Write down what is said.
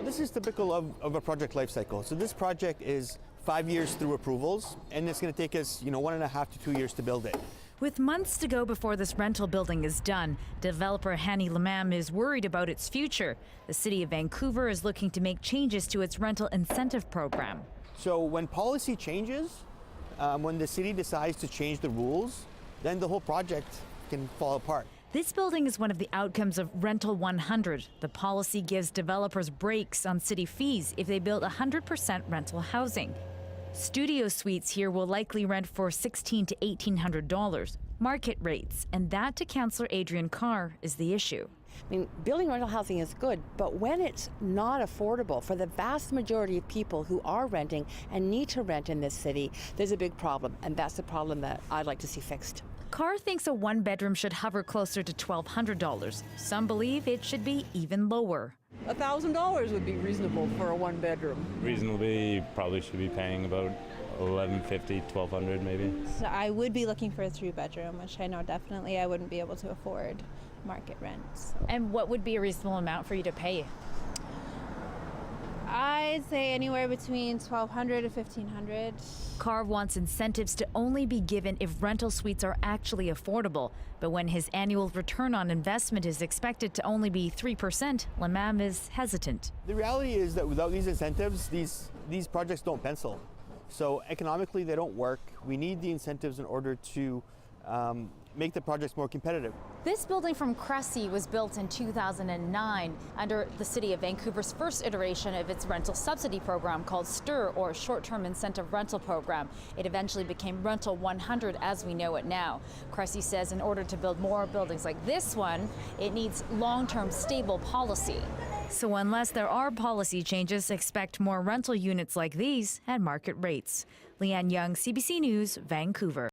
This is typical of a project life cycle. So this project is 5 years through approvals, and it's going to take us, 1.5 to 2 years to build it. With months to go before this rental building is done, developer Hani Lammam is worried about its future. The city of Vancouver is looking to make changes to its rental incentive program. So when policy changes, when the city decides to change the rules, then the whole project can fall apart. This building is one of the outcomes of Rental 100. The policy gives developers breaks on city fees if they build 100% rental housing. Studio suites here will likely rent for $1,600 to $1,800, market rates, and that, to Councillor Adrian Carr, is the issue. I mean, building rental housing is good, but when it's not affordable for the vast majority of people who are renting and need to rent in this city, there's a big problem, and that's the problem that I'd like to see fixed. Carr thinks a one-bedroom should hover closer to $1,200. Some believe it should be even lower. $1,000 would be reasonable for a one-bedroom. Reasonably, probably should be paying about $1,150, $1,200 maybe. So I would be looking for a 3-bedroom, which I know definitely I wouldn't be able to afford market rents. And what would be a reasonable amount for you to pay? I'd say anywhere between $1,200 to $1,500. Carr wants incentives to only be given if rental suites are actually affordable. But when his annual return on investment is expected to only be 3%, Lammam is hesitant. The reality is that without these incentives, these projects don't pencil. So economically, they don't work. We need the incentives in order to make the projects more competitive. This building from Cressey was built in 2009 under the City of Vancouver's first iteration of its rental subsidy program called STIR, or Short-Term Incentive Rental Program. It eventually became Rental 100 as we know it now. Cressey says in order to build more buildings like this one, it needs long-term stable policy. So unless there are policy changes, expect more rental units like these at market rates. Leanne Young, CBC News, Vancouver.